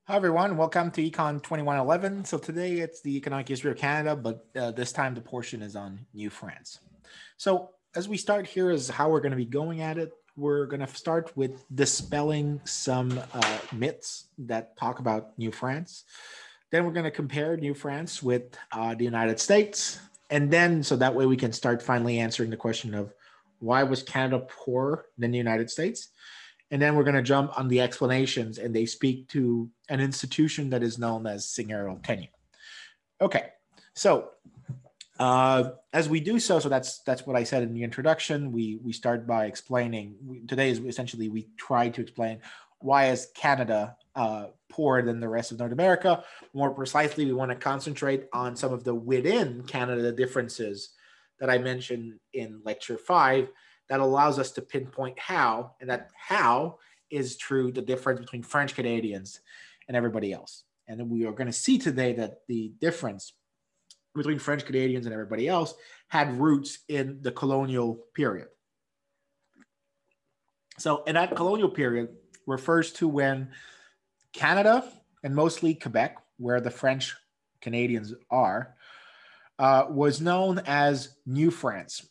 Hi, everyone. Welcome to Econ 2111. So today it's the economic history of Canada, but this time the portion is on New France. So as we start here is how we're going to be going at it. We're going to start with dispelling some myths that talk about New France. Then we're going to compare New France with the United States. And then so that way we can start finally answering the question of why was Canada poorer than the United States? And then we're going to jump on the explanations, and they speak to an institution that is known as seigneurial tenure. Okay, so as we do so that's what I said in the introduction. We start by explaining. Today is essentially we try to explain why is Canada poorer than the rest of North America. More precisely, we want to concentrate on some of the within Canada differences that I mentioned in lecture 5. That allows us to pinpoint how, and that how is true the difference between French Canadians and everybody else. And then we are going to see today that the difference between French Canadians and everybody else had roots in the colonial period. So in that colonial period refers to when Canada, and mostly Quebec, where the French Canadians are, was known as New France.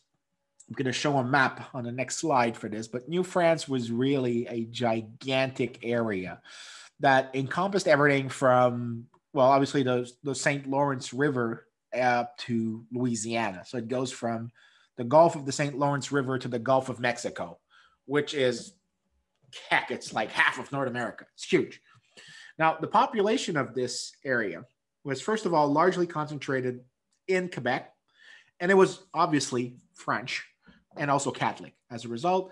I'm going to show a map on the next slide for this, but New France was really a gigantic area that encompassed everything from, well, obviously the St. Lawrence River up to Louisiana. So it goes from the Gulf of the St. Lawrence River to the Gulf of Mexico, which is, heck, it's like half of North America. It's huge. Now, the population of this area was, first of all, largely concentrated in Quebec, and it was obviously French and also Catholic. As a result,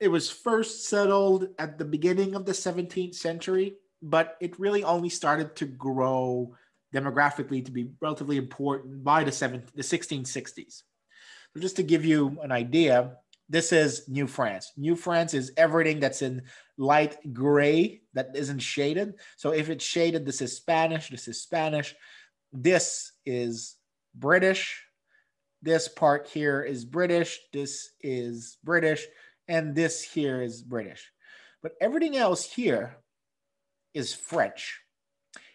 it was first settled at the beginning of the 17th century, but it really only started to grow demographically to be relatively important by the 1660s. So just to give you an idea, this is New France. New France is everything that's in light gray that isn't shaded. So if it's shaded, this is Spanish, this is Spanish, this is British, this part here is British, this is British, and this here is British. But everything else here is French.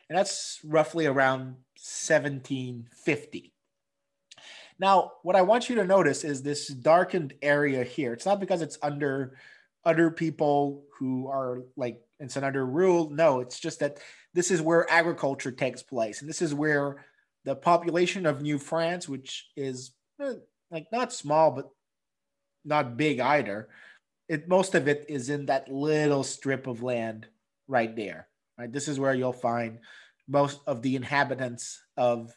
And that's roughly around 1750. Now, what I want you to notice is this darkened area here. It's not because it's under other people who are like, it's under rule. No, it's just that this is where agriculture takes place. And this is where the population of New France, which is like not small, but not big either, most of it is in that little strip of land right there. Right, this is where you'll find most of the inhabitants of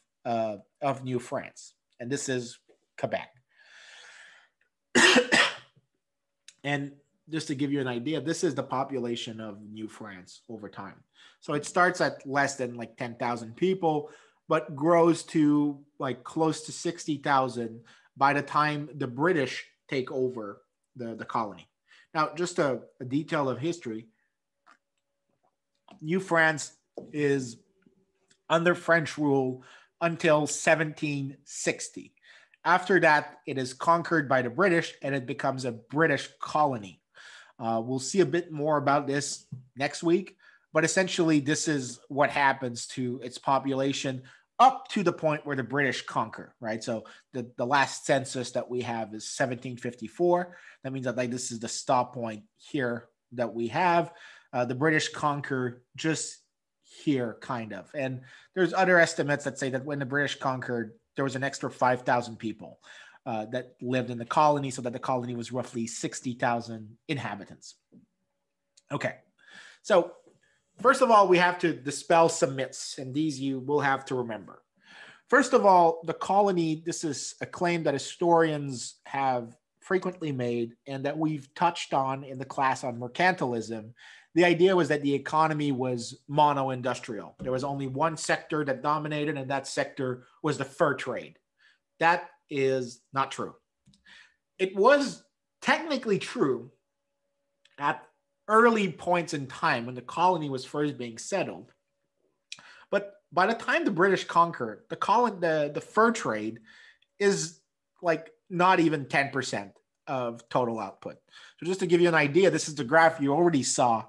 New France, and this is Quebec. And just to give you an idea, this is the population of New France over time. So it starts at less than like 10,000 people, but grows to like close to 60,000 by the time the British take over the colony. Now, just a detail of history, New France is under French rule until 1760. After that, it is conquered by the British and it becomes a British colony. We'll see a bit more about this next week. But essentially, this is what happens to its population up to the point where the British conquer, right? So the last census that we have is 1754. That means that like this is the stop point here that we have. The British conquer just here, kind of. And there's other estimates that say that when the British conquered, there was an extra 5,000 people that lived in the colony, so that the colony was roughly 60,000 inhabitants. Okay, so first of all, we have to dispel some myths, and these you will have to remember. First of all, the colony, this is a claim that historians have frequently made and that we've touched on in the class on mercantilism. The idea was that the economy was mono-industrial. There was only one sector that dominated, and that sector was the fur trade. That is not true. It was technically true at early points in time when the colony was first being settled. But by the time the British conquered, the fur trade is like not even 10% of total output. So just to give you an idea, this is the graph you already saw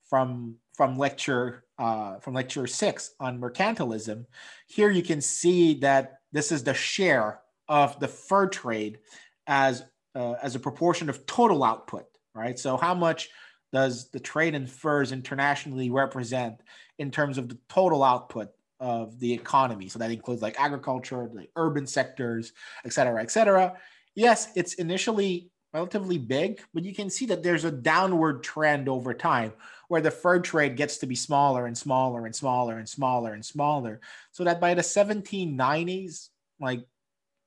from lecture 6 on mercantilism. Here you can see that this is the share of the fur trade as a proportion of total output, right? So how much does the trade in furs internationally represent in terms of the total output of the economy? So that includes like agriculture, the urban sectors, et cetera, et cetera. Yes, it's initially relatively big, but you can see that there's a downward trend over time where the fur trade gets to be smaller and smaller and smaller and smaller and smaller, so that by the 1790s, like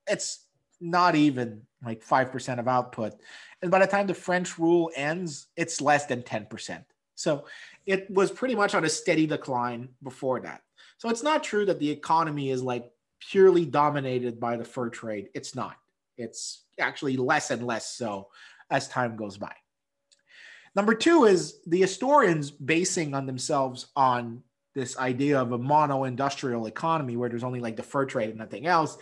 it's not even like 5% of output. And by the time the French rule ends, it's less than 10%. So it was pretty much on a steady decline before that. So it's not true that the economy is like purely dominated by the fur trade. It's not. It's actually less and less so as time goes by. Number two is the historians basing on themselves on this idea of a mono-industrial economy where there's only like the fur trade and nothing else.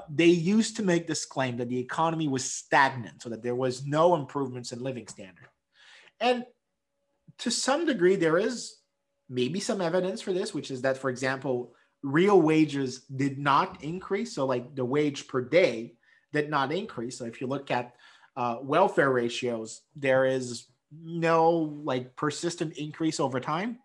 They used to make this claim that the economy was stagnant, so that there was no improvements in living standard. And to some degree, there is maybe some evidence for this, which is that, for example, real wages did not increase. So like the wage per day did not increase. So if you look at welfare ratios, there is no like persistent increase over time.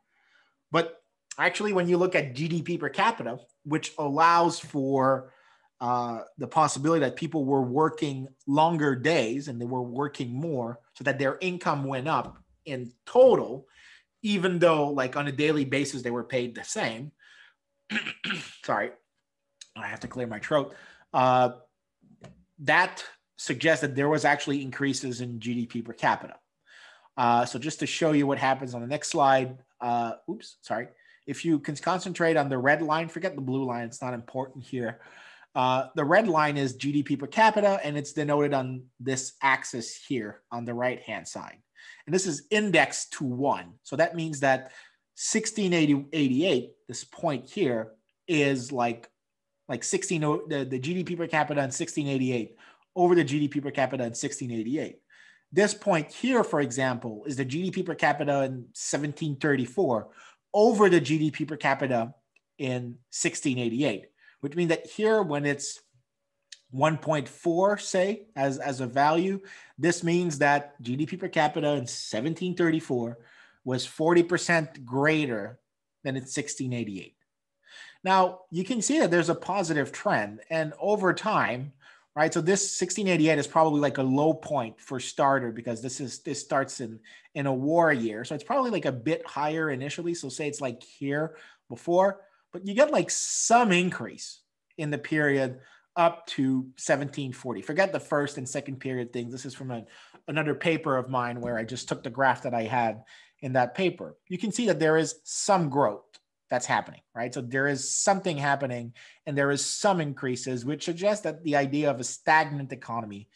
But actually, when you look at GDP per capita, which allows for the possibility that people were working longer days and they were working more so that their income went up in total, even though like on a daily basis, they were paid the same. Sorry, I have to clear my throat. That suggests that there was actually increases in GDP per capita. So just to show you what happens on the next slide, if you can concentrate on the red line, forget the blue line, it's not important here. The red line is GDP per capita, and it's denoted on this axis here on the right-hand side. And this is indexed to 1. So that means that 1688, this point here, is like the GDP per capita in 1688 over the GDP per capita in 1688. This point here, for example, is the GDP per capita in 1734 over the GDP per capita in 1688, which means that here when it's 1.4, say, as a value, this means that GDP per capita in 1734 was 40% greater than in 1688. Now, you can see that there's a positive trend, and over time, right? So this 1688 is probably like a low point for starter because this starts in a war year. So it's probably like a bit higher initially. So say it's like here before, but you get like some increase in the period up to 1740. Forget the first and second period thing. This is from another paper of mine where I just took the graph that I had in that paper. You can see that there is some growth that's happening, right? So there is something happening and there is some increases, which suggests that the idea of a stagnant economy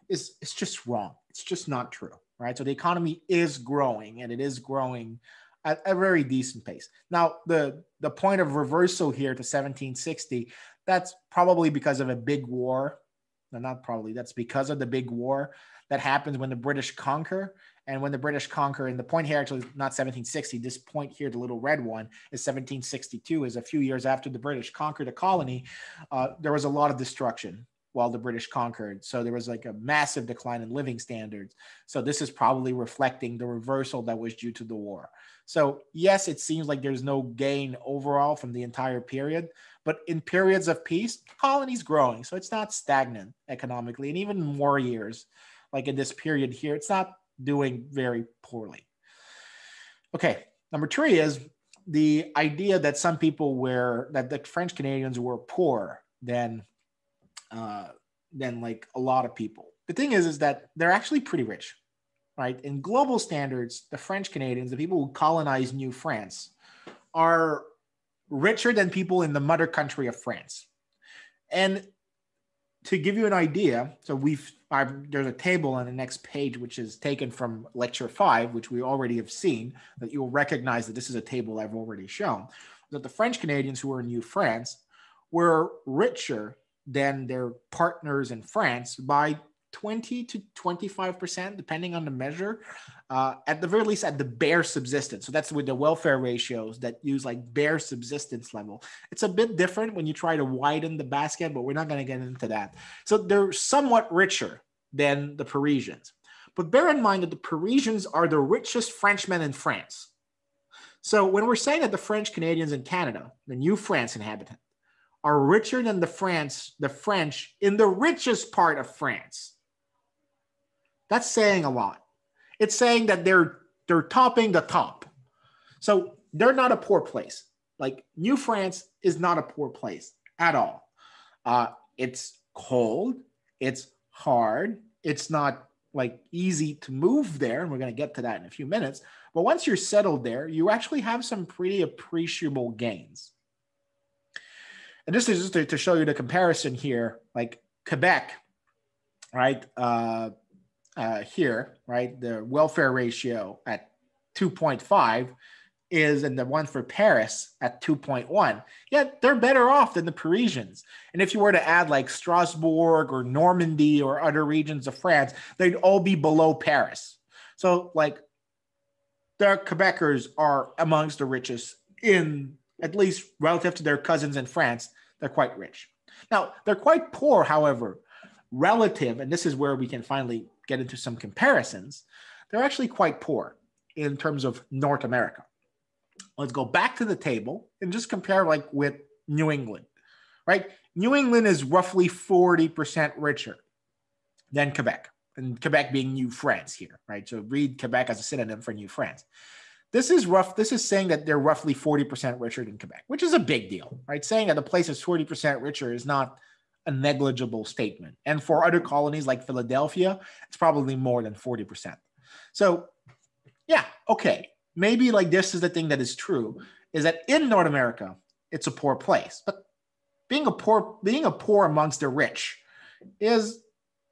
is just wrong. It's just not true, right? So the economy is growing, and it is growing at a very decent pace. Now, the point of reversal here to 1760, that's probably because of a big war. No, not probably. That's because of the big war that happens when the British conquer. And when the British conquer, and the point here actually is not 1760, this point here, the little red one, is 1762, is a few years after the British conquered a colony. There was a lot of destruction while the British conquered. So there was like a massive decline in living standards. So this is probably reflecting the reversal that was due to the war. So yes, it seems like there's no gain overall from the entire period, but in periods of peace, the colony's growing. So it's not stagnant economically, and even more years, like in this period here, it's not doing very poorly. Okay, number 3 is the idea that some people that the French Canadians were poorer than like a lot of people. The thing is that they're actually pretty rich, right? In global standards, the French Canadians, the people who colonized New France, are richer than people in the mother country of France. And to give you an idea, so there's a table on the next page which is taken from lecture 5, which we already have seen, that you'll recognize that this is a table I've already shown, that the French Canadians who were in New France were richer than their partners in France by 20 to 25%, depending on the measure, at the very least at the bare subsistence. So that's with the welfare ratios that use like bare subsistence level. It's a bit different when you try to widen the basket, but we're not going to get into that. So they're somewhat richer than the Parisians. But bear in mind that the Parisians are the richest Frenchmen in France. So when we're saying that the French Canadians in Canada, the New France inhabitant, are richer than the French in the richest part of France, that's saying a lot. It's saying that they're topping the top. So they're not a poor place. Like New France is not a poor place at all. It's cold. It's hard. It's not like easy to move there. And we're going to get to that in a few minutes. But once you're settled there, you actually have some pretty appreciable gains. And this is just to show you the comparison here, like Quebec, right? Here, right? The welfare ratio at 2.5 is, and the one for Paris at 2.1. Yet they're better off than the Parisians. And if you were to add like Strasbourg or Normandy or other regions of France, they'd all be below Paris. So like the Quebecers are amongst the richest in, at least relative to their cousins in France, they're quite rich. Now, they're quite poor, however, relative, and this is where we can finally get into some comparisons, they're actually quite poor in terms of North America. Let's go back to the table and just compare like with New England, right? New England is roughly 40% richer than Quebec, and Quebec being New France here, right? So read Quebec as a synonym for New France. This is saying that they're roughly 40% richer than Quebec, which is a big deal, right? Saying that a place is 40% richer is not a negligible statement. And for other colonies like Philadelphia, it's probably more than 40%. So yeah, okay. Maybe like this is the thing that is true, is that in North America, it's a poor place. But being a poor amongst the rich is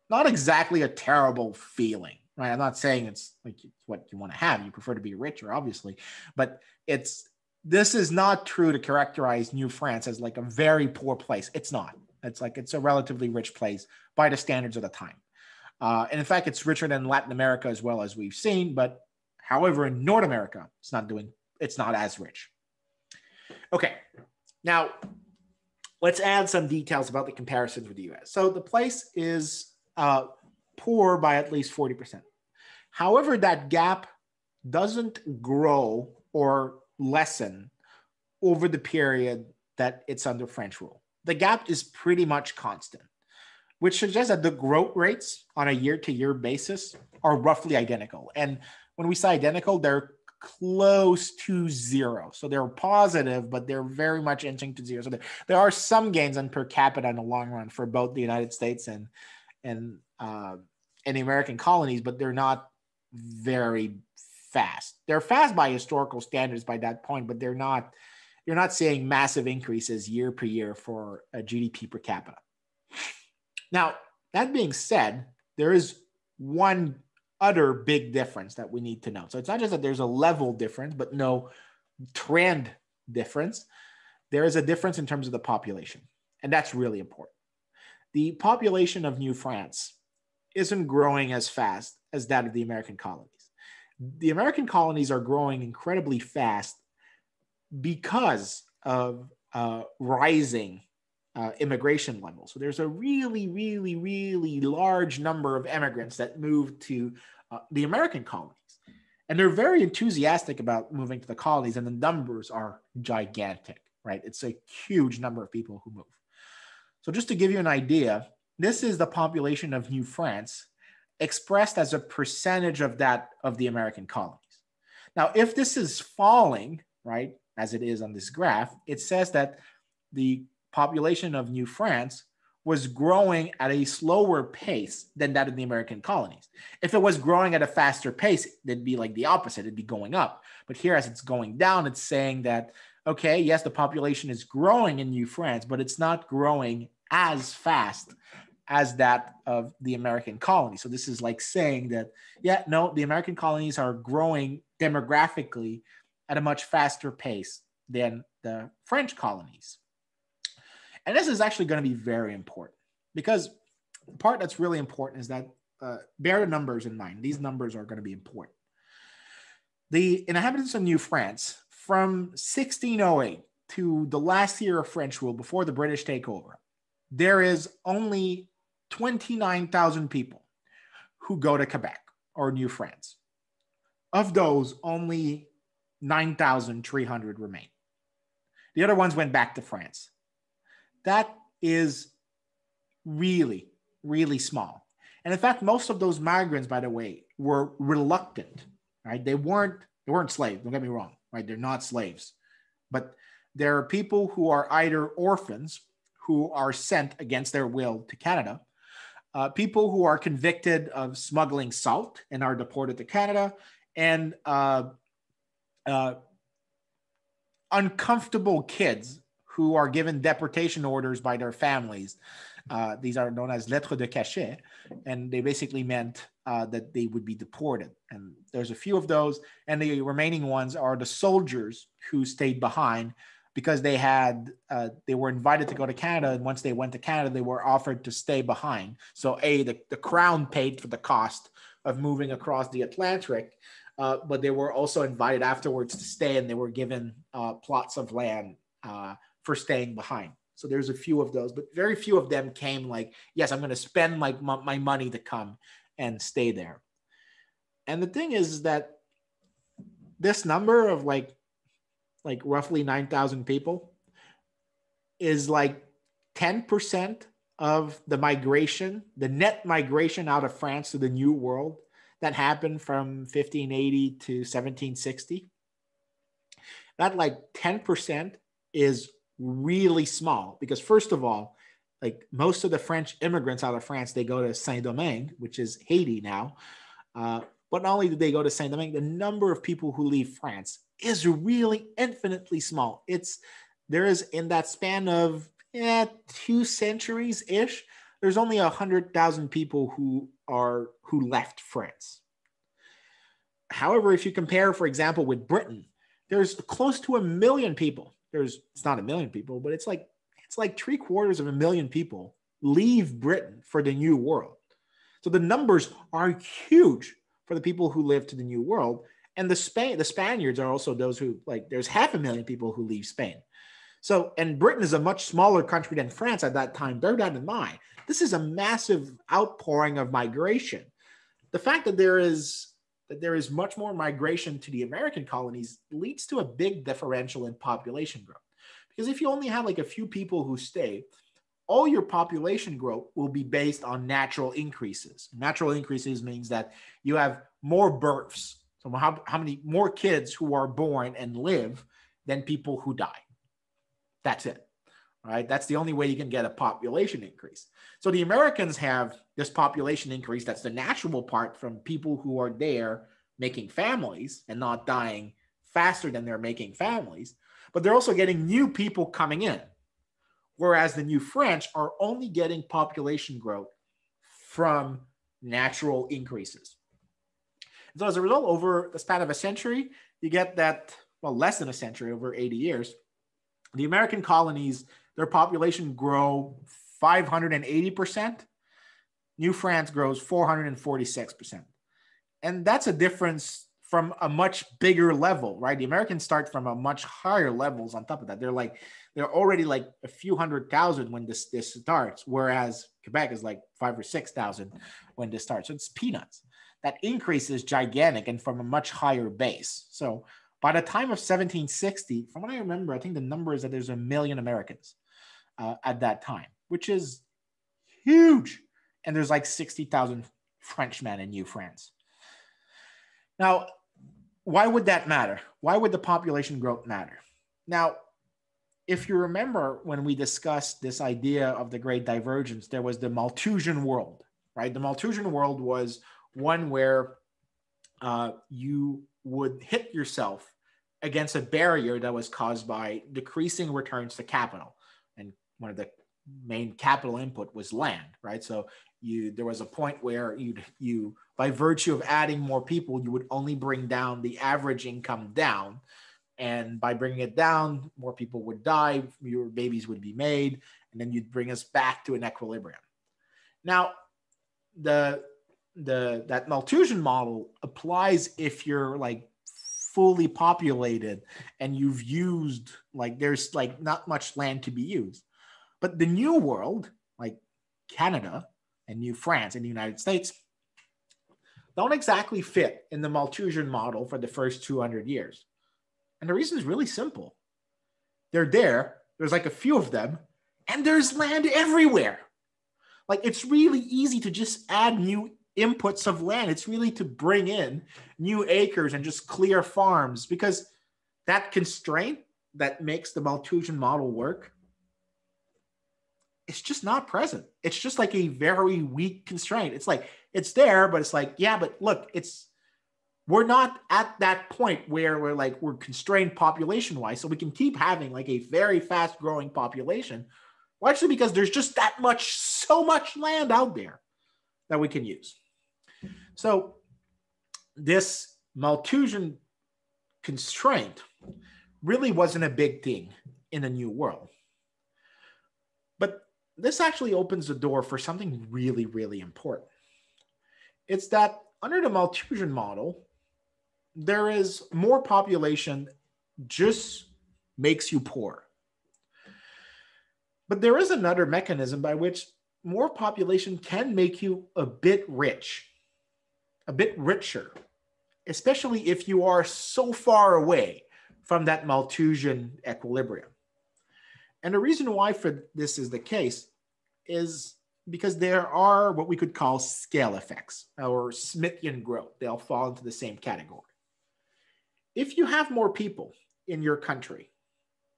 not exactly a terrible feeling, right? I'm not saying it's like what you want to have. You prefer to be richer, obviously, but this is not true to characterize New France as like a very poor place. It's not. It's a relatively rich place by the standards of the time. And in fact, it's richer than Latin America as well, as we've seen. But however, in North America, it's not as rich. Okay, now let's add some details about the comparisons with the US. So the place is poor by at least 40%. However, that gap doesn't grow or lessen over the period that it's under French rule. The gap is pretty much constant, which suggests that the growth rates on a year-to-year basis are roughly identical. And when we say identical, they're close to zero. So they're positive, but they're very much inching to zero. So there are some gains on per capita in the long run for both the United States and the American colonies, but they're not very fast. They're fast by historical standards by that point, but you're not seeing massive increases year per year for a GDP per capita. Now, that being said, there is one other big difference that we need to know. So it's not just that there's a level difference, but no trend difference. There is a difference in terms of the population, and that's really important. The population of New France isn't growing as fast as that of the American colonies. The American colonies are growing incredibly fast because of rising immigration levels. So there's a really, really, really large number of immigrants that move to the American colonies. And they're very enthusiastic about moving to the colonies, and the numbers are gigantic, right? It's a huge number of people who move. So just to give you an idea, this is the population of New France expressed as a percentage of that of the American colonies. Now, if this is falling, right, as it is on this graph, it says that the population of New France was growing at a slower pace than that of the American colonies. If it was growing at a faster pace, it'd be like the opposite, it'd be going up. But here, as it's going down, it's saying that, okay, yes, the population is growing in New France, but it's not growing as fast as that of the American colony. So this is like saying that, yeah, no, the American colonies are growing demographically at a much faster pace than the French colonies. And this is actually going to be very important because the part that's really important is that bear the numbers in mind. These numbers are going to be important. The inhabitants of New France from 1608 to the last year of French rule before the British takeover, there is only 29,000 people who go to Quebec or New France. Of those, only 9,300 remain. The other ones went back to France. That is really, really small. And in fact, most of those migrants, by the way, were reluctant, right? They weren't slaves, don't get me wrong, right? They're not slaves. But there are people who are either orphans who are sent against their will to Canada, people who are convicted of smuggling salt and are deported to Canada, and uncomfortable kids who are given deportation orders by their families. These are known as lettres de cachet, and they basically meant that they would be deported. And there's a few of those, and the remaining ones are the soldiers who stayed behind because they were invited to go to Canada, and once they went to Canada, they were offered to stay behind. So the crown paid for the cost of moving across the Atlantic, but they were also invited afterwards to stay, and they were given plots of land for staying behind. So there's a few of those, but very few of them came like, yes, I'm going to spend my money to come and stay there. And the thing is that this number of like roughly 9,000 people is like 10% of the migration, the net migration out of France to the New World that happened from 1580 to 1760. That like 10% is really small because, first of all, like most of the French immigrants out of France, they go to Saint-Domingue, which is Haiti now. But not only do they go to Saint-Domingue, the number of people who leave France is really infinitely small. There is in that span of 2 centuries ish, there's only 100,000 people who left France. However, if you compare, for example, with Britain, there's close to 1 million people. It's not 1 million people, but it's like 750,000 people leave Britain for the New World. So the numbers are huge for the people who live to the New World. And the Spaniards are also those who, like, there's 500,000 people who leave Spain. So, and Britain is a much smaller country than France at that time. Bear that in mind. This is a massive outpouring of migration. The fact that there is much more migration to the American colonies leads to a big differential in population growth. Because if you only have like a few people who stay, all your population growth will be based on natural increases. Natural increases means that you have more births. So how many more kids who are born and live than people who die. That's it. Right? That's the only way you can get a population increase. So the Americans have this population increase. That's the natural part from people who are there making families and not dying faster than they're making families. But they're also getting new people coming in. Whereas the New French are only getting population growth from natural increases. So as a result, over the span of a century, you get that, well, less than a century, over 80 years, the American colonies, their population grow 580%. New France grows 446%. And that's a difference from a much bigger level, right? The Americans start from a much higher levels on top of that. They're already like a few 100,000 when this starts, whereas Quebec is like 5,000 or 6,000 when this starts. So it's peanuts. That increase is gigantic and from a much higher base. So by the time of 1760, from what I remember, I think the number is that there's 1 million Americans at that time, which is huge. And there's like 60,000 Frenchmen in New France. Now, why would that matter? Why would the population growth matter? Now, if you remember when we discussed this idea of the Great Divergence, there was the Malthusian world, right? The Malthusian world was one where you would hit yourself against a barrier that was caused by decreasing returns to capital. And one of the main capital input was land, right? So there was a point where you by virtue of adding more people, you would only bring down the average income down. And by bringing it down, more people would die, fewer babies would be made, and then you'd bring us back to an equilibrium. Now, that Malthusian model applies if you're like fully populated and you've used, like, there's like not much land to be used. But the New World, like Canada and New France and the United States, don't exactly fit in the Malthusian model for the first 200 years. And the reason is really simple. There's like a few of them, and there's land everywhere. Like, it's really easy to just add new inputs of land. It's really to bring in new acres and just clear farms, because that constraint that makes the Malthusian model work, it's just not present. It's just like a very weak constraint. It's like, it's there, but it's like, yeah, but look, we're not at that point where we're constrained population wise. So we can keep having like a very fast growing population. Well, actually, because there's just so much land out there that we can use. So this Malthusian constraint really wasn't a big thing in the New World. But this actually opens the door for something really, really important. It's that under the Malthusian model, there is more population just makes you poor. But there is another mechanism by which more population can make you a bit rich, a bit richer, especially if you are so far away from that Malthusian equilibrium. And the reason why for this is the case is because there are what we could call scale effects or Smithian growth. They'll fall into the same category. If you have more people in your country,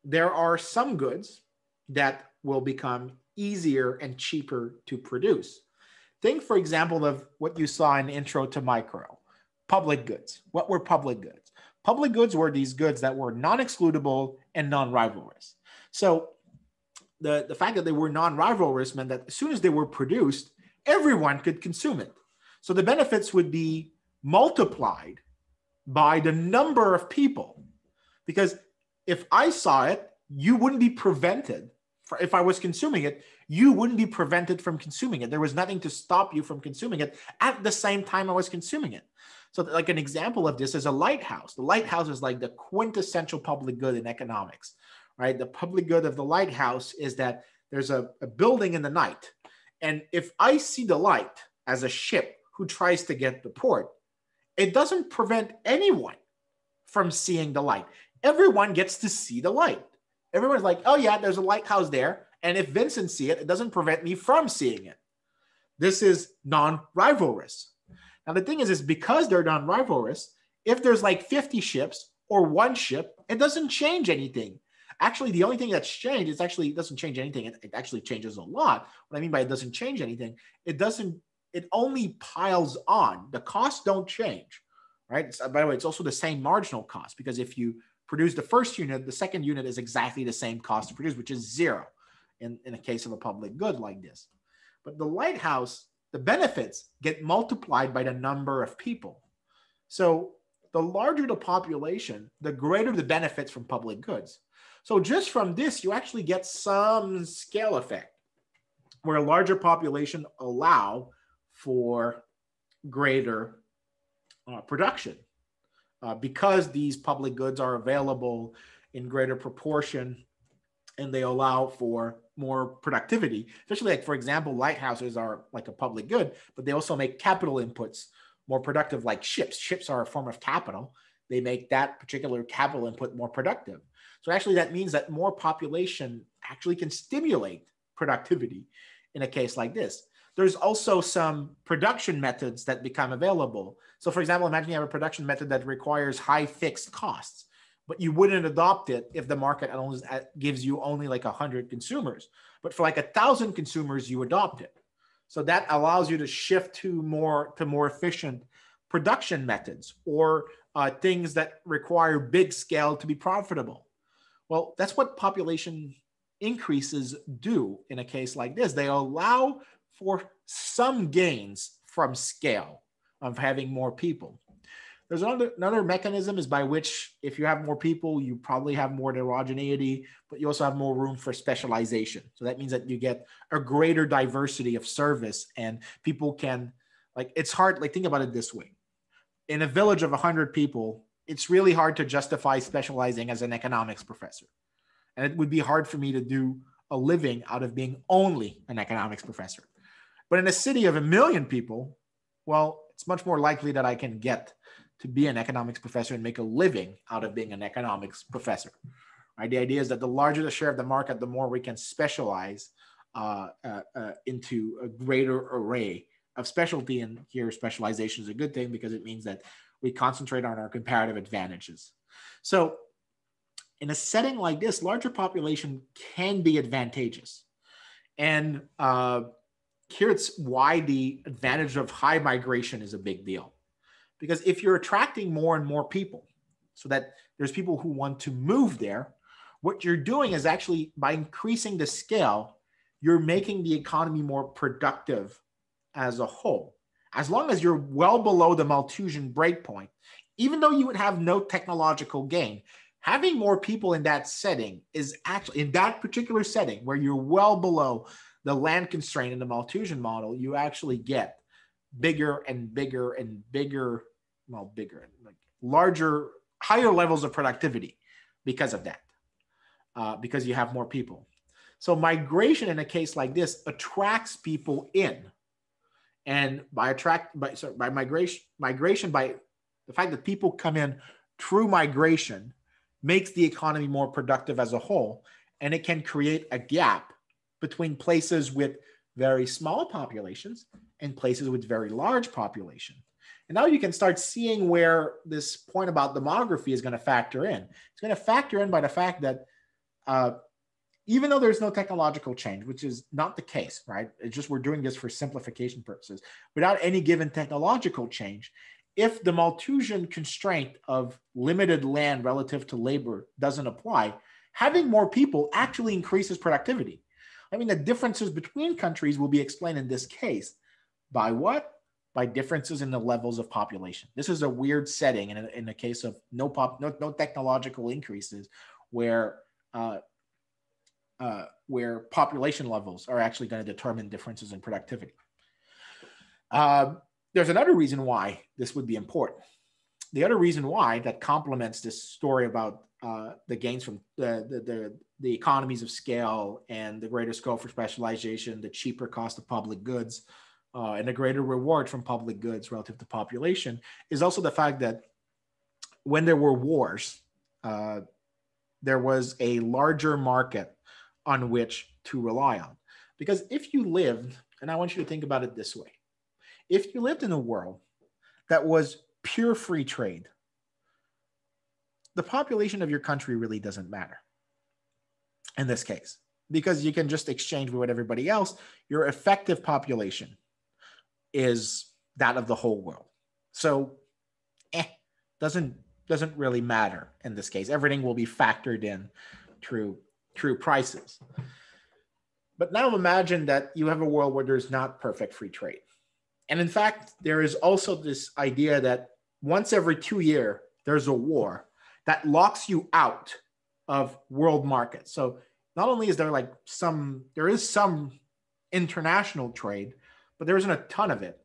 there are some goods that will become easier and cheaper to produce. Think, for example, of what you saw in Intro to Micro, public goods. What were public goods? Public goods were these goods that were non-excludable and non-rivalrous. So the fact that they were non-rivalrous meant that as soon as they were produced, everyone could consume it. So the benefits would be multiplied by the number of people. Because if I saw it, you wouldn't be prevented. If I was consuming it, you wouldn't be prevented from consuming it. There was nothing to stop you from consuming it at the same time I was consuming it. So like an example of this is a lighthouse. The lighthouse is like the quintessential public good in economics, right? The public good of the lighthouse is that there's a building in the night. And if I see the light as a ship who tries to get to port, it doesn't prevent anyone from seeing the light. Everyone gets to see the light. Everyone's like, oh yeah, there's a lighthouse there. And if Vincent sees it, it doesn't prevent me from seeing it. This is non-rivalrous. Now the thing is because they're non-rivalrous, if there's like 50 ships or one ship, it doesn't change anything. Actually, the only thing that's changed, it doesn't change anything. It actually changes a lot. What I mean by it doesn't change anything, it only piles on. The costs don't change, right? By the way, it's also the same marginal cost, because if you produce the first unit, the second unit is exactly the same cost to produce, which is zero in a case of a public good like this. But the lighthouse, the benefits get multiplied by the number of people. So the larger the population, the greater the benefits from public goods. So just from this, you actually get some scale effect where a larger population allow for greater production. Because these public goods are available in greater proportion and they allow for more productivity, especially like, for example, lighthouses are like a public good, but they also make capital inputs more productive, like ships. Ships are a form of capital. They make that particular capital input more productive. So actually that means that more population actually can stimulate productivity in a case like this. There's also some production methods that become available. So for example, imagine you have a production method that requires high fixed costs, but you wouldn't adopt it if the market gives you only like 100 consumers. But for like 1,000 consumers, you adopt it. So that allows you to shift to more efficient production methods or things that require big scale to be profitable. Well, that's what population increases do in a case like this. They allow for some gains from scale of having more people. There's another mechanism is by which if you have more people, you probably have more heterogeneity, but you also have more room for specialization. So that means that you get a greater diversity of service and people can, like, it's hard, like think about it this way. In a village of 100 people, it's really hard to justify specializing as an economics professor. And it would be hard for me to do a living out of being only an economics professor. But in a city of 1 million people, well, it's much more likely that I can get to be an economics professor and make a living out of being an economics professor. Right? The idea is that the larger the share of the market, the more we can specialize into a greater array of specialty. And here, specialization is a good thing because it means that we concentrate on our comparative advantages. So in a setting like this, larger population can be advantageous. And here it's why the advantage of high migration is a big deal. Because if you're attracting more and more people so that there's people who want to move there, what you're doing is actually by increasing the scale, you're making the economy more productive as a whole. As long as you're well below the Malthusian breakpoint, even though you would have no technological gain, having more people in that setting is actually, in that particular setting where you're well below the land constraint in the Malthusian model, you actually get bigger and bigger and bigger, well, bigger, like larger, higher levels of productivity because of that, because you have more people. So migration in a case like this attracts people in. And by migration, by the fact that people come in through migration makes the economy more productive as a whole. And it can create a gap between places with very small populations and places with very large population. And now you can start seeing where this point about demography is going to factor in. It's going to factor in by the fact that even though there's no technological change, which is not the case, right? It's just we're doing this for simplification purposes. Without any given technological change, if the Malthusian constraint of limited land relative to labor doesn't apply, having more people actually increases productivity. I mean, the differences between countries will be explained in this case. By what? By differences in the levels of population. This is a weird setting in the case of no technological increases where population levels are actually going to determine differences in productivity. There's another reason why this would be important. The other reason why that complements this story about the gains from the economies of scale and the greater scope for specialization, the cheaper cost of public goods, and the greater reward from public goods relative to population is also the fact that when there were wars, there was a larger market on which to rely on. Because if you lived, and I want you to think about it this way, if you lived in a world that was pure free trade, the population of your country really doesn't matter in this case, because you can just exchange with everybody else. Your effective population is that of the whole world. So doesn't really matter in this case. Everything will be factored in through prices. But now imagine that you have a world where there's not perfect free trade. And in fact, there is also this idea that once every 2 years, there's a war that locks you out of world markets. So not only is there there is some international trade, but there isn't a ton of it.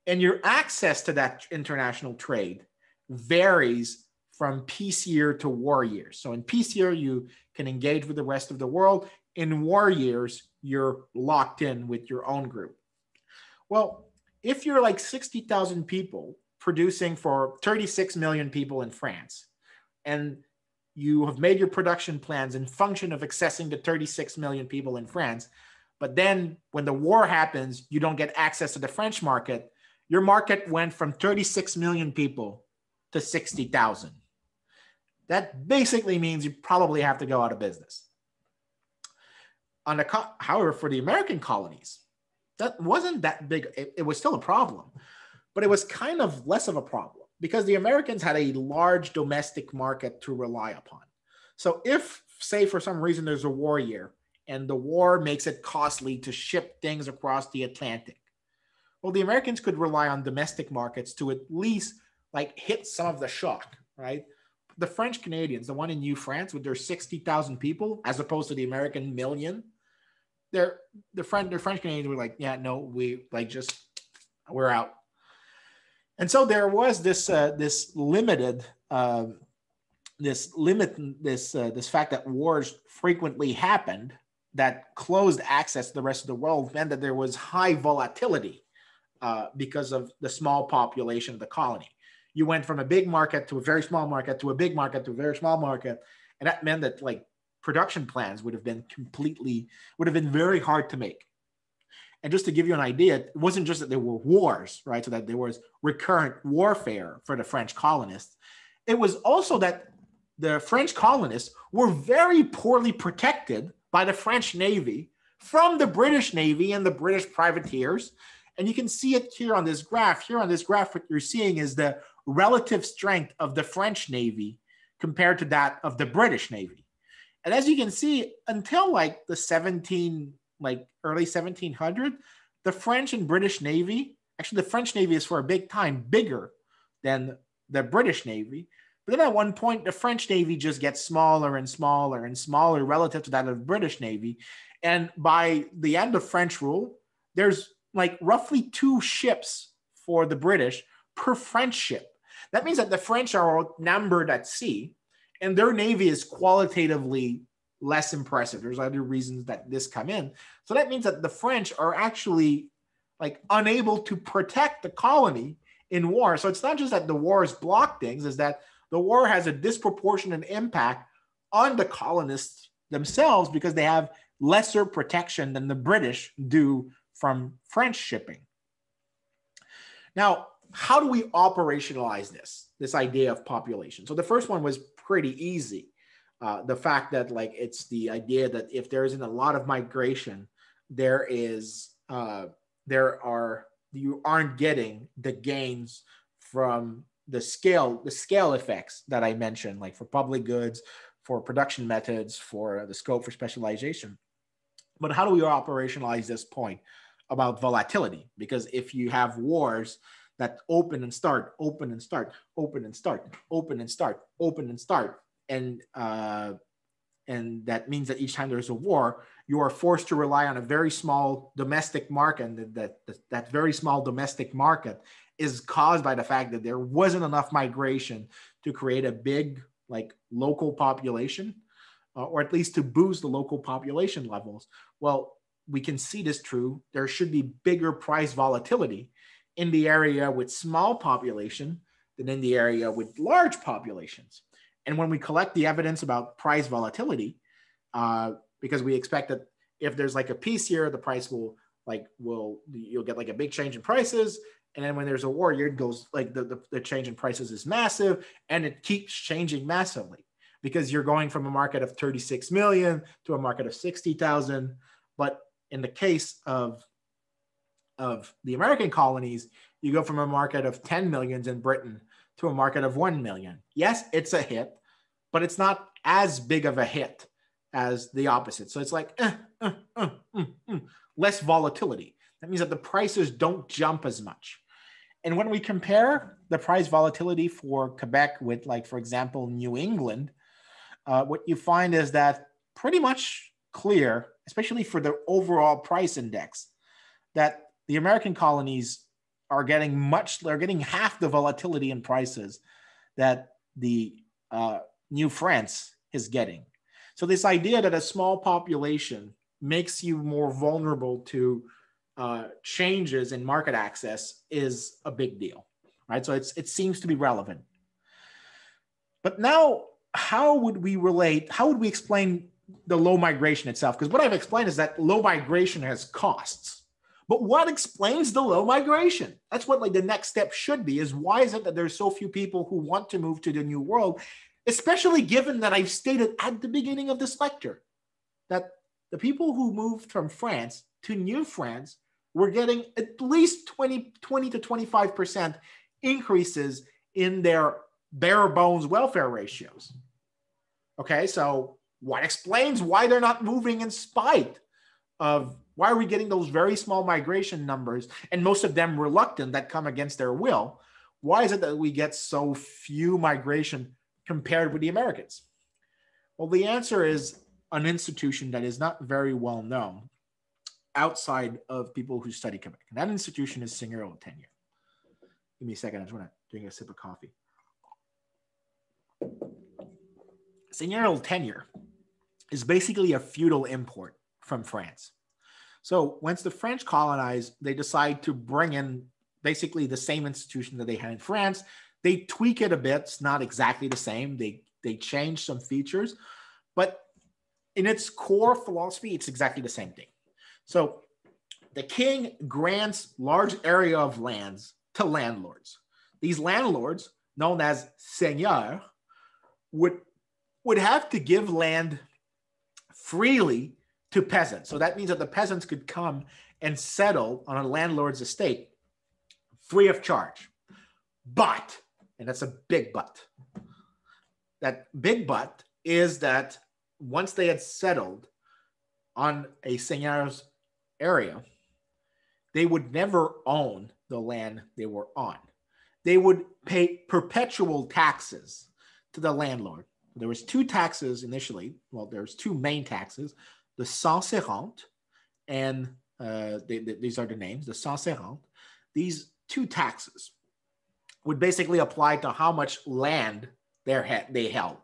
And your access to that international trade varies from peace year to war years. So in peace year, you can engage with the rest of the world. In war years, you're locked in with your own group. Well, if you're like 60,000 people producing for 36 million people in France, and you have made your production plans in function of accessing the 36 million people in France, but then when the war happens, you don't get access to the French market, your market went from 36 million people to 60,000. That basically means you probably have to go out of business. However, for the American colonies, that wasn't that big. It was still a problem, but it was kind of less of a problem because the Americans had a large domestic market to rely upon. So if, say, for some reason there's a war year and the war makes it costly to ship things across the Atlantic, well, the Americans could rely on domestic markets to at least like hit some of the shock, right? The French Canadians, the one in New France with their 60,000 people, as opposed to the American million, the French Canadians were like, yeah, no, we're out. And so there was this fact that wars frequently happened that closed access to the rest of the world meant that there was high volatility because of the small population of the colony. You went from a big market to a very small market to a big market to a very small market, and that meant that like production plans would have been very hard to make. And just to give you an idea, it wasn't just that there were wars, right? So that there was recurrent warfare for the French colonists. It was also that the French colonists were very poorly protected by the French Navy from the British Navy and the British privateers. And you can see it here on this graph. Here on this graph, what you're seeing is the relative strength of the French Navy compared to that of the British Navy. And as you can see, until like the early 1700s, the French and British Navy, actually the French Navy is for a big time bigger than the British Navy. But then at one point, the French Navy just gets smaller and smaller and smaller relative to that of the British Navy. And by the end of French rule, there's like roughly 2 ships for the British per French ship. That means that the French are outnumbered at sea, and their Navy is qualitatively less impressive. There's other reasons that this come in. So that means that the French are actually like unable to protect the colony in war. So it's not just that the wars block things, is that the war has a disproportionate impact on the colonists themselves because they have lesser protection than the British do from French shipping. Now, how do we operationalize this idea of population? So the first one was pretty easy. The fact that like it's the idea that if there isn't a lot of migration, you aren't getting the gains from the scale effects that I mentioned, like for public goods, for production methods, for the scope for specialization. But how do we operationalize this point about volatility? Because if you have wars that open and start, open and start, open and start, open and start, open and start, and that means that each time there's a war, you are forced to rely on a very small domestic market, and that very small domestic market is caused by the fact that there wasn't enough migration to create a big like local population, or at least to boost the local population levels. Well, we can see this true. There should be bigger price volatility in the area with small population than in the area with large populations. And when we collect the evidence about price volatility, because we expect that if there's like a peace year, the price you'll get like a big change in prices. And then when there's a war year, it goes like the change in prices is massive, and it keeps changing massively because you're going from a market of 36 million to a market of 60,000. But in the case of the American colonies, you go from a market of 10 millions in Britain to a market of 1 million. Yes, it's a hit, but it's not as big of a hit as the opposite. So it's like less volatility. That means that the prices don't jump as much. And when we compare the price volatility for Quebec with, like, for example, New England, what you find is that pretty much clear, especially for the overall price index, that the American colonies are getting half the volatility in prices that the New France is getting. So this idea that a small population makes you more vulnerable to changes in market access is a big deal, right? So it seems to be relevant. But now, how would we explain the low migration itself? Because what I've explained is that low migration has costs. But what explains the low migration? That's what like the next step should be, is why is it that there's so few people who want to move to the New World, especially given that I've stated at the beginning of this lecture that the people who moved from France to New France were getting at least 20 to 25% increases in their bare bones welfare ratios. Okay, so what explains why they're not moving in spite of, why are we getting those very small migration numbers, and most of them reluctant, that come against their will? why is it that we get so few migration compared with the Americans? Well, the answer is an institution that is not very well known outside of people who study Quebec. And that institution is seigneurial tenure. Give me a second. I just want to drink a sip of coffee. Seigneurial tenure is basically a feudal import from France. So once the French colonized, they decide to bring in basically the same institution that they had in France. They tweak it a bit. It's not exactly the same. They change some features, but in its core philosophy, it's exactly the same thing. So the king grants large area of lands to landlords. These landlords, known as seigneurs, would have to give land freely to peasants. So that means that the peasants could come and settle on a landlord's estate free of charge. But, and that's a big but, that big but is that once they had settled on a seigneur's area, they would never own the land they were on. They would pay perpetual taxes to the landlord. There was two taxes initially. Well, there's two main taxes, the sans-serrant, and these are the names, the sans-serrant. These two taxes would basically apply to how much land they held,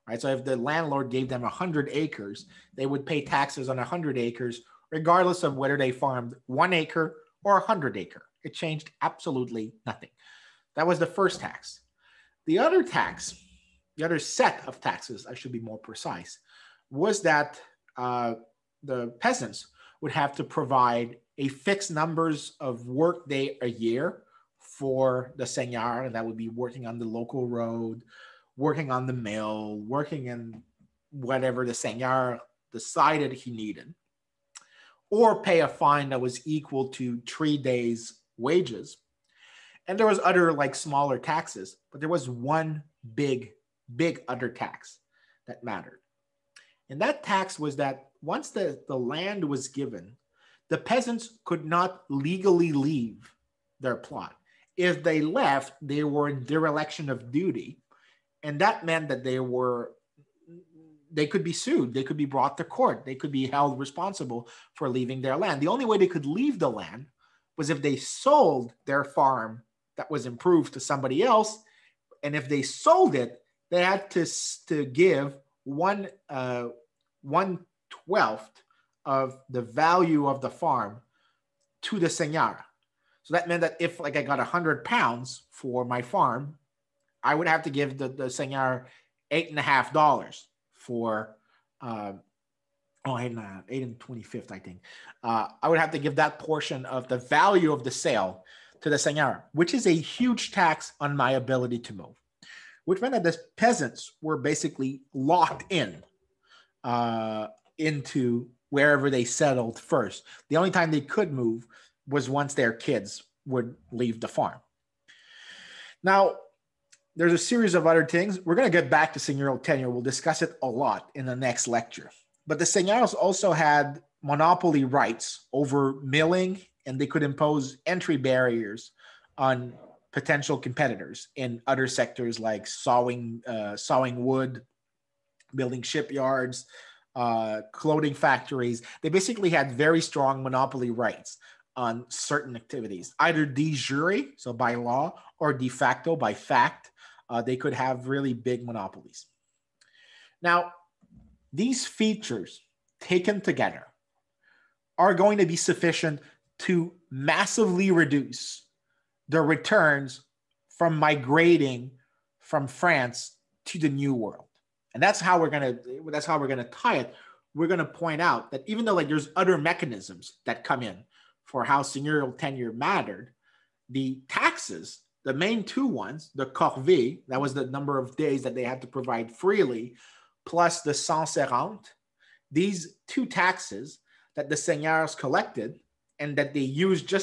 right? So if the landlord gave them 100 acres, they would pay taxes on 100 acres, regardless of whether they farmed 1 acre or 100 acre. It changed absolutely nothing. That was the first tax. The other tax, the other set of taxes, I should be more precise, was that the peasants would have to provide a fixed numbers of work day a year for the seigneur, and that would be working on the local road, working on the mill, working in whatever the seigneur decided he needed, or pay a fine that was equal to 3 days' wages. And there was other like smaller taxes, but there was one big other tax that mattered. And that tax was that once the land was given, the peasants could not legally leave their plot. If they left, they were in dereliction of duty. And that meant that they could be sued. They could be brought to court. They could be held responsible for leaving their land. The only way they could leave the land was if they sold their farm that was improved to somebody else. And if they sold it, they had to give 1/12 of the value of the farm to the seigneur. So that meant that if like I got 100 pounds for my farm, I would have to give the seigneur $8.50 for 8 and 25th, I think. I would have to give that portion of the value of the sale to the seigneur, which is a huge tax on my ability to move, which meant that the peasants were basically locked in into wherever they settled first. The only time they could move was once their kids would leave the farm. Now, there's a series of other things. We're going to get back to seigneurial tenure. We'll discuss it a lot in the next lecture. But the seigneurs also had monopoly rights over milling, and they could impose entry barriers on potential competitors in other sectors like sawing wood, building shipyards, clothing factories. They basically had very strong monopoly rights on certain activities, either de jure, so by law, or de facto, by fact. They could have really big monopolies. Now, these features taken together are going to be sufficient to massively reduce the returns from migrating from France to the New World. And that's how we're going to tie it. We're going to point out that even though like there's other mechanisms that come in for how seigneurial tenure mattered, the taxes, the main two ones, the corvée, that was the number of days that they had to provide freely, plus the sans-serrant, these two taxes that the seigneurs collected and that they used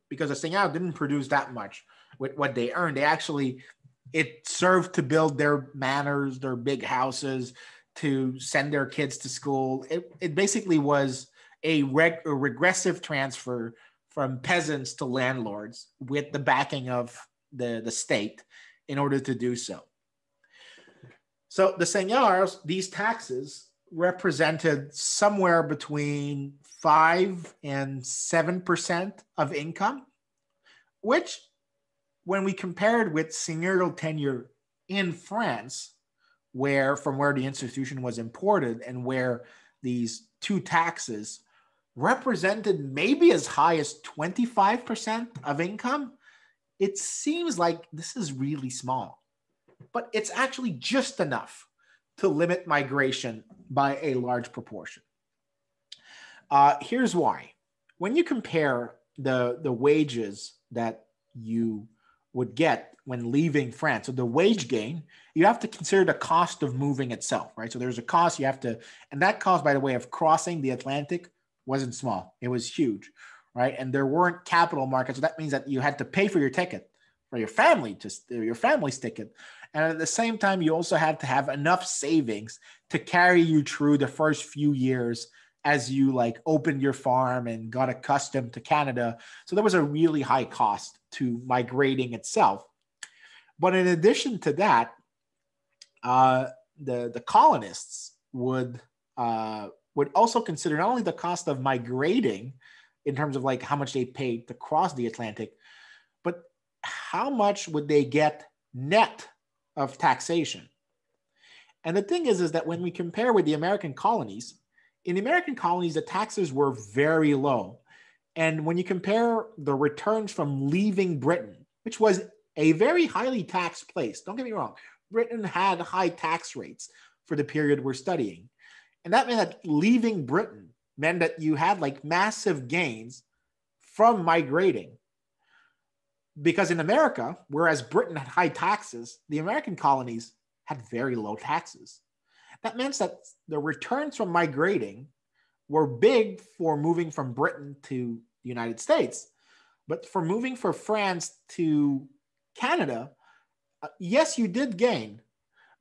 because the seigneur didn't produce that much with what they earned. It served to build their manors, their big houses, to send their kids to school. It basically was a regressive transfer from peasants to landlords with the backing of the state in order to do so. So the seigneurs, these taxes represented somewhere between 5 and 7% of income, which when we compared with seigneurial tenure in France, from where the institution was imported and where these two taxes represented maybe as high as 25% of income, it seems like this is really small. But it's actually just enough to limit migration by a large proportion. Here's why. When you compare the wages that you would get when leaving France, so the wage gain, you have to consider the cost of moving itself, right? So there's a cost you have to, and that cost, by the way, of crossing the Atlantic wasn't small. It was huge, right? And there weren't capital markets. So that means that you had to pay for your ticket, for your family's ticket. And at the same time, you also had to have enough savings to carry you through the first few years as you opened your farm and got accustomed to Canada. So there was a really high cost to migrating itself. But in addition to that, the colonists would also consider not only the cost of migrating in terms of how much they paid to cross the Atlantic, but how much would they get net of taxation. And the thing is that when we compare with the American colonies, in the American colonies, the taxes were very low. And when you compare the returns from leaving Britain, which was a very highly taxed place, don't get me wrong, Britain had high tax rates for the period we're studying. And that meant that leaving Britain meant that you had massive gains from migrating. Because in America, whereas Britain had high taxes, the American colonies had very low taxes. That meant that the returns from migrating were big for moving from Britain to the United States. But for moving from France to Canada, yes, you did gain,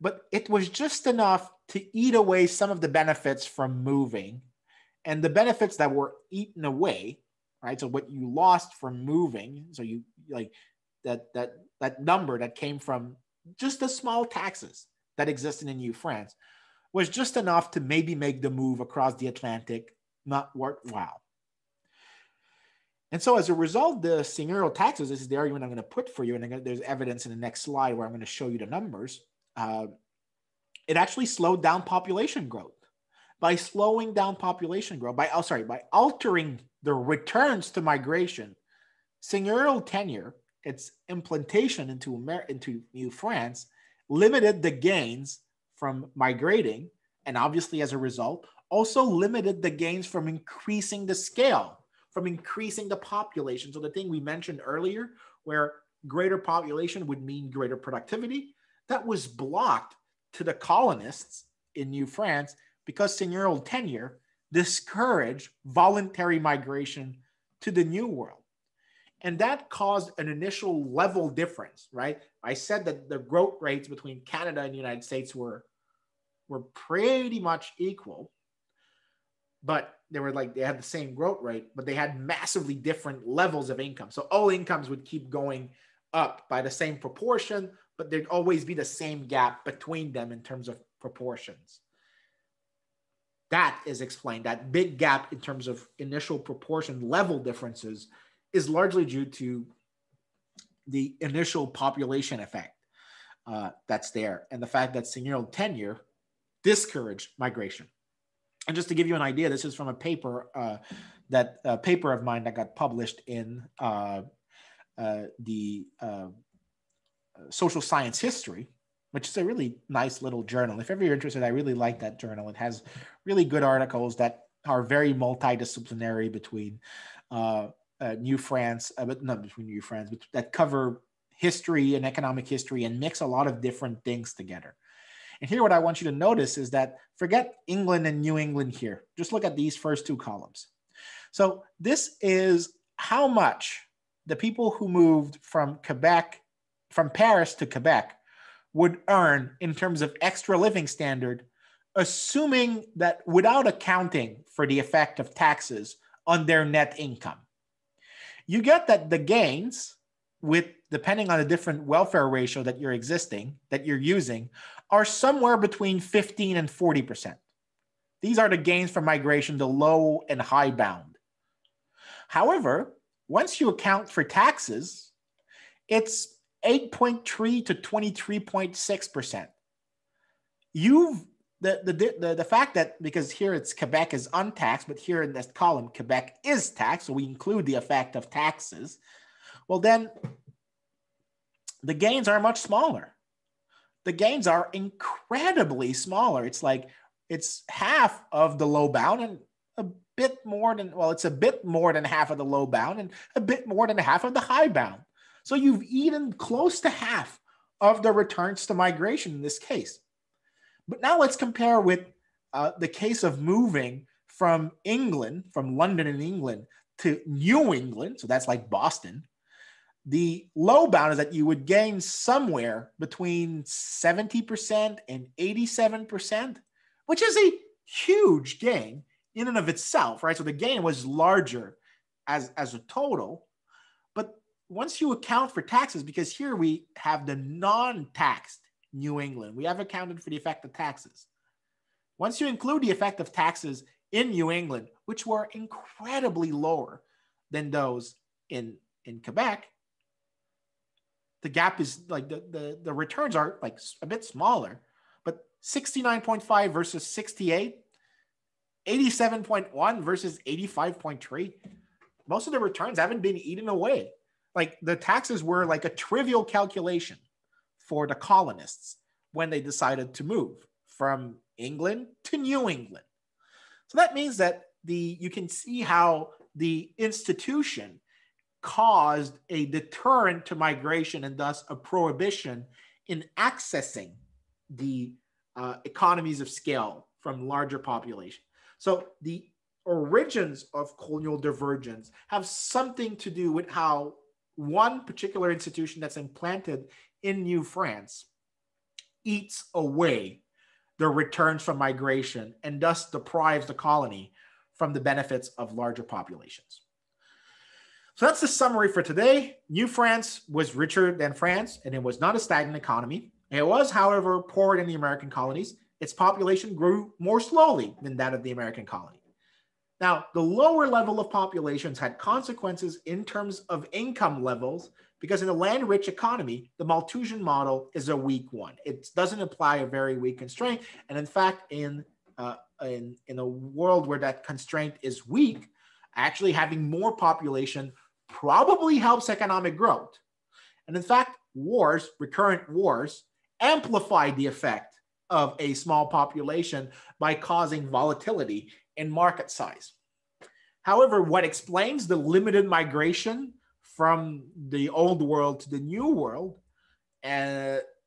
but it was just enough to eat away some of the benefits from moving, and the benefits that were eaten away, right? So what you lost from moving, so you that number that came from just the small taxes that existed in New France was just enough to maybe make the move across the Atlantic not worthwhile. And so as a result, the seigneurial taxes, this is the argument I'm going to put for you, and there's evidence in the next slide where I'm going to show you the numbers. It actually slowed down population growth. By slowing down population growth, by altering the returns to migration, seigneurial tenure, its implantation into New France, limited the gains from migrating, and obviously as a result, also limited the gains from increasing the scale, from increasing the population. So the thing we mentioned earlier, where greater population would mean greater productivity, that was blocked to the colonists in New France because seigneurial tenure discouraged voluntary migration to the New World. And that caused an initial level difference, right? I said that the growth rates between Canada and the United States were pretty much equal, but they had the same growth rate, but they had massively different levels of income. So all incomes would keep going up by the same proportion, but there'd always be the same gap between them in terms of proportions. That is explained. That big gap in terms of initial proportion level differences is largely due to the initial population effect that's there, and the fact that seigneurial tenure discouraged migration. And just to give you an idea, this is from a paper paper of mine that got published in the Social Science History, which is a really nice little journal. If ever you're interested, I really like that journal. It has really good articles that are very multidisciplinary between New France, but not between New France, but that cover history and economic history and mix a lot of different things together. And here, what I want you to notice is that forget England and New England here. Just look at these first two columns. So this is how much the people who moved from Paris to Quebec would earn in terms of extra living standard, assuming that without accounting for the effect of taxes on their net income. You get that the gains with, depending on the different welfare ratio that you're using, are somewhere between 15 and 40%. These are the gains from migration, the low and high bound. However, once you account for taxes, it's 8.3 to 23.6%. The fact that, because here it's Quebec is untaxed, but here in this column, Quebec is taxed, so we include the effect of taxes. Well, then the gains are much smaller. The gains are incredibly smaller. It's half of the low bound and a bit more than, well, it's a bit more than half of the low bound and a bit more than half of the high bound. So you've eaten close to half of the returns to migration in this case. But now let's compare with the case of moving from England, from London and England to New England. So that's like Boston. The low bound is that you would gain somewhere between 70% and 87%, which is a huge gain in and of itself, right? So the gain was larger as a total. But once you account for taxes, because here we have the non-taxed New England, we have accounted for the effect of taxes. Once you include the effect of taxes in New England, which were incredibly lower than those in Quebec, the gap is like the returns are like a bit smaller, but 69.5 versus 68, 87.1 versus 85.3. Most of the returns haven't been eaten away. Like the taxes were like a trivial calculation for the colonists when they decided to move from England to New England. So that means that you can see how the institution caused a deterrent to migration and thus a prohibition in accessing the economies of scale from larger population. So the origins of colonial divergence have something to do with how one particular institution that's implanted in New France eats away the returns from migration and thus deprives the colony from the benefits of larger populations. So that's the summary for today. New France was richer than France, and it was not a stagnant economy. It was, however, poorer than the American colonies. Its population grew more slowly than that of the American colony. Now, the lower level of populations had consequences in terms of income levels, because in a land-rich economy, the Malthusian model is a weak one. It doesn't apply a very weak constraint. And in fact, in a world where that constraint is weak, actually having more population probably helps economic growth. And in fact, recurrent wars, amplify the effect of a small population by causing volatility in market size. However, what explains the limited migration from the old world to the new world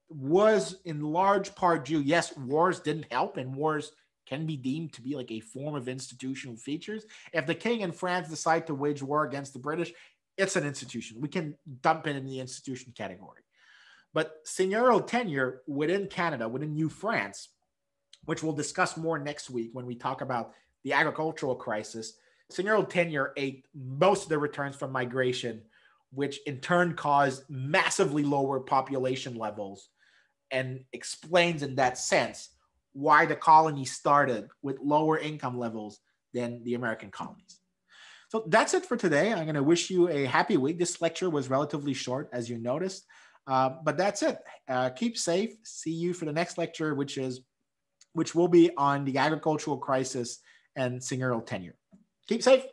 was in large part due, yes, wars didn't help, and wars can be deemed to be like a form of institutional features. If the king in France decide to wage war against the British, it's an institution. We can dump it in the institution category. But seigneurial tenure within Canada, within New France, which we'll discuss more next week when we talk about the agricultural crisis, seigneurial tenure ate most of the returns from migration, which in turn caused massively lower population levels and explains in that sense why the colony started with lower income levels than the American colonies. So that's it for today. I'm going to wish you a happy week. This lecture was relatively short, as you noticed, but that's it. Keep safe. See you for the next lecture, which will be on the agricultural crisis and seigneurial tenure. Keep safe.